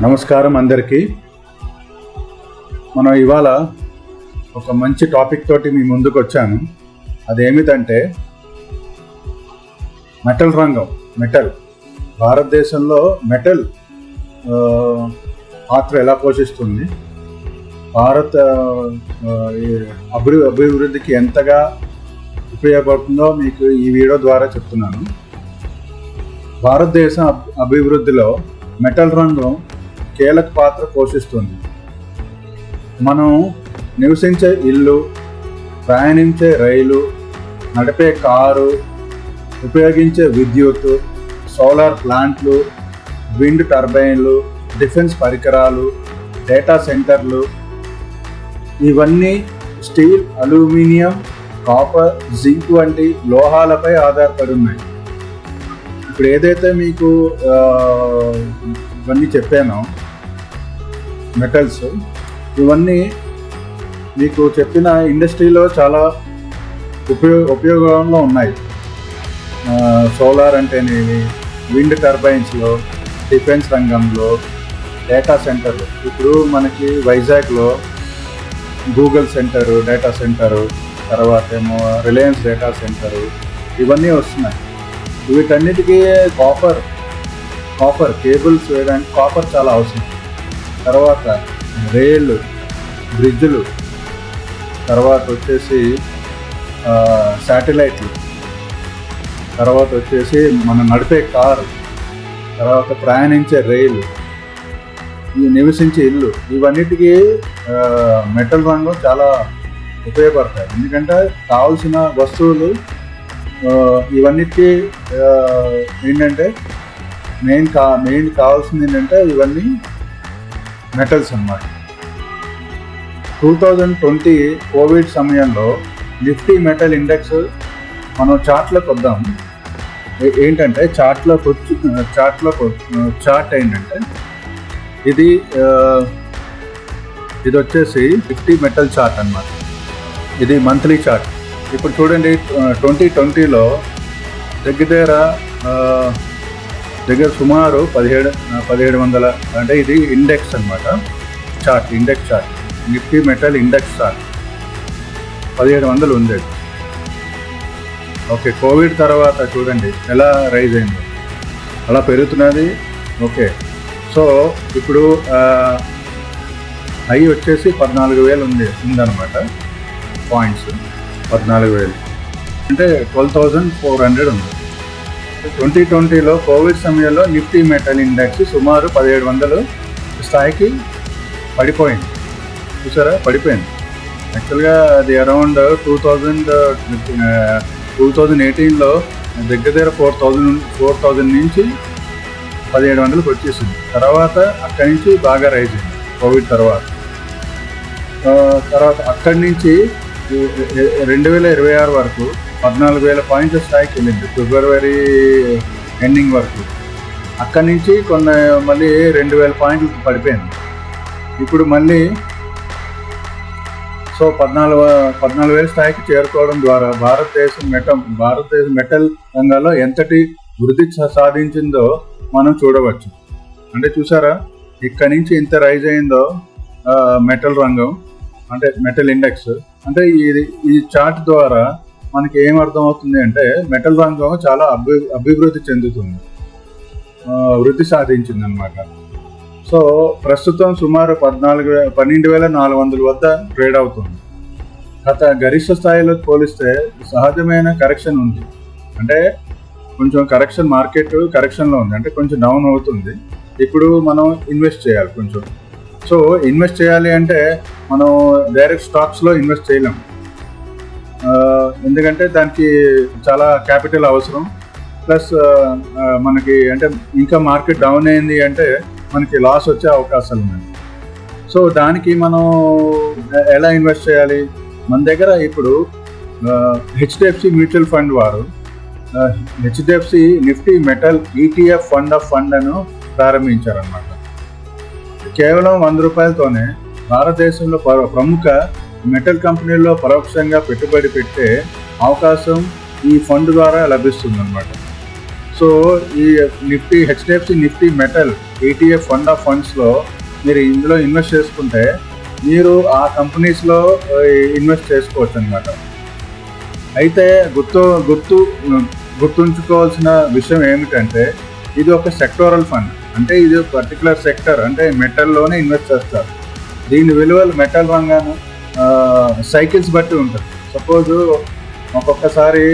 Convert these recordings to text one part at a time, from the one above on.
నమస్కారం అందరికీ. మనం ఇవాళ ఒక మంచి టాపిక్ తోటి మీ ముందుకు వచ్చాను. అదేమిటంటే మెటల్ రంగం. భారతదేశంలో మెటల్ పాత్ర ఎలా పోషిస్తుంది, భారత అభివృద్ధికి ఎంతగా ఉపయోగపడుతుందో మీకు ఈ వీడియో ద్వారా చెప్తున్నాను. భారతదేశ అభివృద్ధిలో మెటల్ రంగం కీలక పాత్ర పోషిస్తుంది. మనం నివసించే ఇల్లు, ప్రయాణించే రైలు, నడిపే కారు, ఉపయోగించే విద్యుత్, సోలార్ ప్లాంట్లు, విండ్ టర్బైన్లు, డిఫెన్స్ పరికరాలు, డేటా సెంటర్లు, ఇవన్నీ స్టీల్, అల్యూమినియం, కాపర్, జింక్ వంటి లోహాలపై ఆధారపడి ఉన్నాయి. ఇప్పుడు ఏదైతే మీకు ఇవన్నీ చెప్పానో మెటల్స్, ఇవన్నీ మీకు చెప్పిన ఇండస్ట్రీలో చాలా ఉపయోగంలో ఉన్నాయి. సోలార్ అంటేనేవి, విండ్ టర్బైన్స్లో, డిఫెన్స్ రంగంలో, డేటా సెంటర్లు. ఇప్పుడు మనకి వైజాగ్లో గూగుల్ సెంటరు, డేటా సెంటరు, తర్వాత ఏమో రిలయన్స్ డేటా సెంటరు, ఇవన్నీ వస్తున్నాయి. వీటన్నిటికీ కాపర్ కేబుల్స్ వేయడానికి కాపర్ చాలా అవసరం. తర్వాత రైళ్ళు, బ్రిడ్జులు, తర్వాత వచ్చేసి శాటిలైట్లు, తర్వాత వచ్చేసి మనం నడిపే కారు, తర్వాత ప్రయాణించే రైలు, ఈ నివసించే ఇల్లు, ఇవన్నిటికీ మెటల్ రంగం చాలా ఉపయోగపడతాయి. ఎందుకంటే కావాల్సిన వస్తువులు ఇవన్నిటికీ ఏంటంటే మెయిన్ కావాల్సింది ఏంటంటే ఇవన్నీ మెటల్స్ అన్నమాట. 2020 కోవిడ్ సమయంలో నిఫ్టీ మెటల్ ఇండెక్స్, మనం చార్ట్లోకి వద్దాం. ఏంటంటే చార్ట్ ఏంటంటే ఇది వచ్చేసి నిఫ్టీ మెటల్ చార్ట్ అన్నమాట. ఇది మంత్లీ చార్ట్. ఇప్పుడు చూడండి, 2020లో దగ్గర సుమారు 1700, అంటే ఇది ఇండెక్స్ అన్నమాట, index chart, Nifty metal index chart 1700 ఉంది. ఓకే, కోవిడ్ తర్వాత చూడండి ఎలా రైజ్ అయింది, అలా పెరుగుతున్నది. ఓకే, సో ఇప్పుడు హై వచ్చేసి 14,000 ఉందన్నమాట పాయింట్స్. 14,000 అంటే 12,400 ఉంది. 2020లో కోవిడ్ సమయంలో నిఫ్టీ మెటల్ ఇండెక్స్ సుమారు 1700 స్థాయికి పడిపోయింది. చూసారా, పడిపోయింది. యాక్చువల్గా అది అరౌండ్ 2018లో దగ్గర 4,000 నుంచి 1700కి వచ్చేసింది. తర్వాత అక్కడి నుంచి బాగా రైజ్ అయింది కోవిడ్ తర్వాత అక్కడి నుంచి 2026 వరకు 14,000 పాయింట్ల స్థాయికి వెళ్ళింది, ఫిబ్రవరి ఎండింగ్ వరకు. అక్కడి నుంచి మళ్ళీ 2,000 పాయింట్లకు పడిపోయింది. ఇప్పుడు మళ్ళీ 14,000 స్థాయికి చేరుకోవడం ద్వారా భారతదేశం మెటల్ రంగంలో ఎంతటి వృద్ధి సాధించిందో మనం చూడవచ్చు. అంటే చూసారా, ఇక్కడి నుంచి ఇంత రైజ్ అయిందో మెటల్ రంగం, అంటే మెటల్ ఇండెక్స్. అంటే ఈ చార్ట్ ద్వారా మనకి ఏం అర్థమవుతుంది అంటే మెటల్ రంగం చాలా అభివృద్ధి చెందుతుంది, వృద్ధి సాధించింది అనమాట. సో ప్రస్తుతం సుమారు 12,400 వద్ద ట్రేడ్ అవుతుంది. గత గరిష్ట స్థాయిలో పోలిస్తే సహజమైన కరెక్షన్ ఉంది. అంటే కొంచెం మార్కెట్ కరెక్షన్లో ఉంది, అంటే కొంచెం డౌన్ అవుతుంది. ఇప్పుడు మనం ఇన్వెస్ట్ చేయాలి కొంచెం. సో ఇన్వెస్ట్ చేయాలి అంటే మనం డైరెక్ట్ స్టాక్స్లో ఇన్వెస్ట్ చేయలేము, ఎందుకంటే దానికి చాలా క్యాపిటల్ అవసరం. ప్లస్ మనకి అంటే ఇంకా మార్కెట్ డౌన్ అయింది అంటే మనకి లాస్ వచ్చే అవకాశాలు ఉన్నాయి. సో దానికి మనం ఎలా ఇన్వెస్ట్ చేయాలి? మన దగ్గర ఇప్పుడు హెచ్డిఎఫ్సి మ్యూచువల్ ఫండ్ వారు HDFC Nifty metal ETF fund అని ప్రారంభించారన్నమాట. కేవలం 100 రూపాయలతోనే భారతదేశంలో ప్రముఖ మెటల్ కంపెనీల్లో పరోక్షంగా పెట్టుబడి పెట్టే అవకాశం ఈ ఫండ్ ద్వారా లభిస్తుంది అన్నమాట. సో ఈ HDFC Nifty metal ETF fund of ఫండ్స్లో మీరు ఇందులో ఇన్వెస్ట్ చేసుకుంటే మీరు ఆ కంపెనీస్లో ఇన్వెస్ట్ చేసుకోవచ్చు అనమాట. అయితే గుర్తుంచుకోవాల్సిన విషయం ఏమిటంటే ఇది ఒక సెక్టోరల్ ఫండ్, అంటే ఇది పర్టికులర్ సెక్టర్ అంటే మెటల్లోనే ఇన్వెస్ట్ చేస్తారు. దీని విలువలు మెటల్ రంగాను సైకిల్స్ బట్టి ఉంటుంది. సపోజ్ ఒక్కొక్కసారి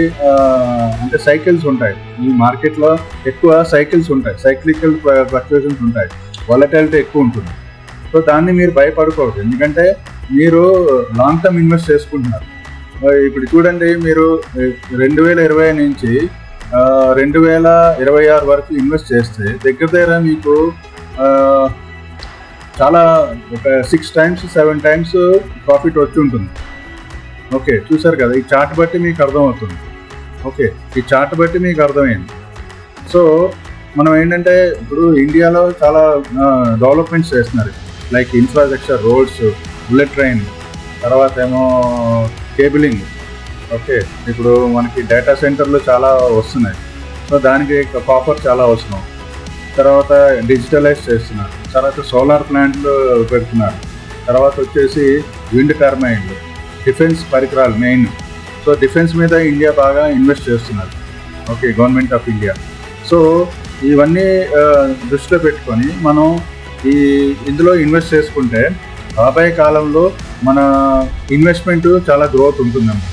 అంటే సైకిల్స్ ఉంటాయి, ఈ మార్కెట్లో ఎక్కువ సైకిల్స్ ఉంటాయి, సైక్లికల్ ఫ్లక్చుయేషన్స్ ఉంటాయి, వాలటిలిటీ ఎక్కువ ఉంటుంది. సో దాన్ని మీరు భయపడుకోవద్దు, ఎందుకంటే మీరు లాంగ్ టర్మ్ ఇన్వెస్ట్ చేసుకుంటున్నారు. ఇప్పుడు చూడండి, మీరు 2020 నుంచి 2026 వరకు ఇన్వెస్ట్ చేస్తే దగ్గర మీకు చాలా ఒక 6 times 7 times ప్రాఫిట్ వచ్చి ఉంటుంది. ఓకే, చూసారు కదా, ఈ చార్ట్ బట్టి మీకు అర్థమవుతుంది. ఓకే, ఈ చార్ట్ బట్టి మీకు అర్థమైంది. సో మనం ఏంటంటే ఇప్పుడు ఇండియాలో చాలా డెవలప్మెంట్స్ చేస్తున్నారు, like infrastructure, roads, bullet train, తర్వాత ఏమో కేబులింగ్. ఓకే, ఇప్పుడు మనకి డేటా సెంటర్లు చాలా వస్తున్నాయి, సో దానికి కాపర్ చాలా అవసరం. తర్వాత డిజిటలైజ్ చేస్తున్నారు, తర్వాత సోలార్ ప్లాంట్లు పెడుతున్నారు, తర్వాత వచ్చేసి విండ్ టర్బైన్లు, డిఫెన్స్ పరికరాలు మెయిన్. సో డిఫెన్స్ మీద ఇండియా బాగా ఇన్వెస్ట్ చేస్తున్నారు. Okay, government of India. So ఇవన్నీ దృష్టిలో పెట్టుకొని మనం ఇందులో ఇన్వెస్ట్ చేసుకుంటే రాబోయే కాలంలో మన ఇన్వెస్ట్మెంట్ చాలా గ్రోత్ ఉంటుందన్నమాట.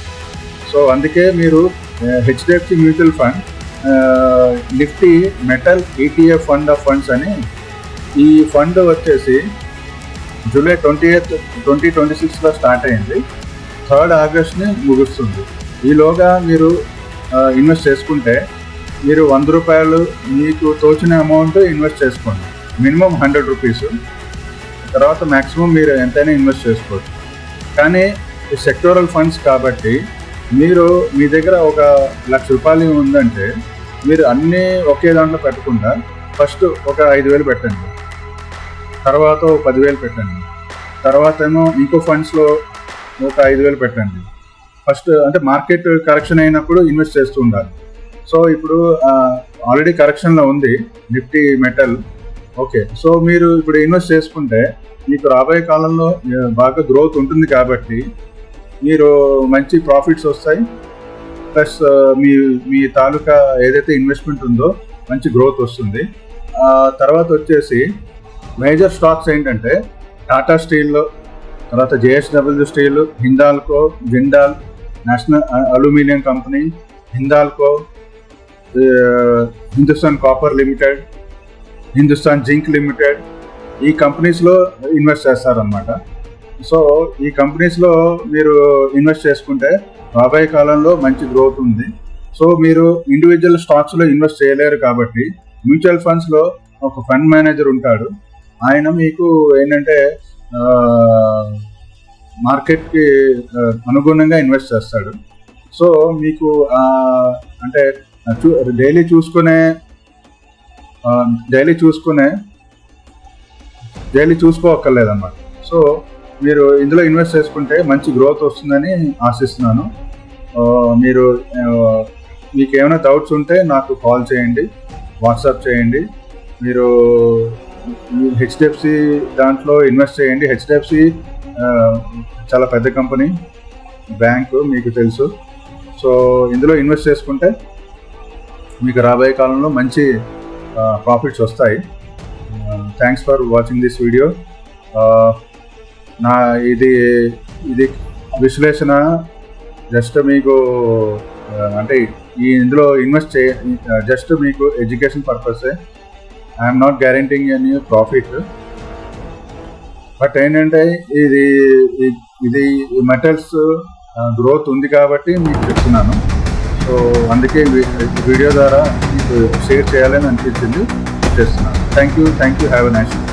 సో అందుకే మీరు HDFC mutual fund Nifty metal ETF fund of funds అని, ఈ ఫండ్ వచ్చేసి జూలై 28, 2026లో స్టార్ట్ అయింది, 3rd ఆగస్ట్ని ముగుస్తుంది. ఈలోగా మీరు ఇన్వెస్ట్ చేసుకుంటే మీరు 100 రూపాయలు మీకు తోచిన అమౌంట్ ఇన్వెస్ట్ చేసుకోండి, మినిమం 100 రూపీస్. తర్వాత మ్యాక్సిమం మీరు ఎంతైనా ఇన్వెస్ట్ చేసుకోవచ్చు. కానీ ఈ సెక్టోరల్ ఫండ్స్ కాబట్టి మీరు మీ దగ్గర ఒక 1,00,000 రూపాయలు ఉందంటే మీరు అన్నీ ఒకే దాంట్లో పెట్టకుండా ఫస్ట్ ఒక 5,000 పెట్టండి, తర్వాత 10,000 పెట్టండి, తర్వాత ఏమో ఇంకో ఫండ్స్లో ఒక 5,000 పెట్టండి. ఫస్ట్ అంటే మార్కెట్ కరెక్షన్ అయినప్పుడు ఇన్వెస్ట్ చేస్తూ ఉండాలి. సో ఇప్పుడు ఆల్రెడీ కరెక్షన్లో ఉంది నిఫ్టీ మెటల్. ఓకే, సో మీరు ఇప్పుడు ఇన్వెస్ట్ చేసుకుంటే మీకు రాబోయే కాలంలో బాగా గ్రోత్ ఉంటుంది కాబట్టి మీరు మంచి ప్రాఫిట్స్ వస్తాయి, ప్లస్ మీ తాలూకా ఏదైతే ఇన్వెస్ట్మెంట్ ఉందో మంచి గ్రోత్ వస్తుంది. తర్వాత వచ్చేసి మేజర్ స్టాక్స్ ఏంటంటే టాటా స్టీల్, తర్వాత JSW steel, Hindalco, Jindal, national aluminium company, Hindalco, Hindustan copper limited, Hindustan zinc limited, ఈ కంపెనీస్లో ఇన్వెస్ట్ చేస్తారనమాట. సో ఈ కంపెనీస్లో మీరు ఇన్వెస్ట్ చేసుకుంటే రాబోయే కాలంలో మంచి గ్రోత్ ఉంది. సో మీరు ఇండివిజువల్ స్టాక్స్లో ఇన్వెస్ట్ చేయలేరు కాబట్టి మ్యూచువల్ ఫండ్స్లో ఒక ఫండ్ మేనేజర్ ఉంటాడు, ఆయన మీకు ఏంటంటే మార్కెట్కి అనుగుణంగా ఇన్వెస్ట్ చేస్తాడు. సో మీకు అంటే డైలీ చూసుకోవక్కర్లేదన్నమాట. సో మీరు ఇందులో ఇన్వెస్ట్ చేసుకుంటే మంచి గ్రోత్ వస్తుందని ఆశిస్తున్నాను. మీకు ఏమైనా డౌట్స్ ఉంటే నాకు కాల్ చేయండి, వాట్సాప్ చేయండి. మీరు హెచ్డిఎఫ్సి దాంట్లో ఇన్వెస్ట్ చేయండి. హెచ్డిఎఫ్సి చాలా పెద్ద కంపెనీ, బ్యాంకు, మీకు తెలుసు. సో ఇందులో ఇన్వెస్ట్ చేసుకుంటే మీకు రాబోయే కాలంలో మంచి ప్రాఫిట్స్ వస్తాయి. Thanks for watching this video. ఇది విశ్లేషణ జస్ట్ మీకు అంటే ఇందులో ఇన్వెస్ట్ జస్ట్ మీకు ఎడ్యుకేషన్ పర్పసే. I'm not guaranteeing any profit, but ఏంటంటే ఇది మెటల్స్ గ్రోత్ ఉంది కాబట్టి మీకు చెప్తున్నాను. సో అందుకే వీడియో ద్వారా మీకు షేర్ చేయాలని అనిపించింది, చేస్తున్నాను. Thank you. Have a nice day.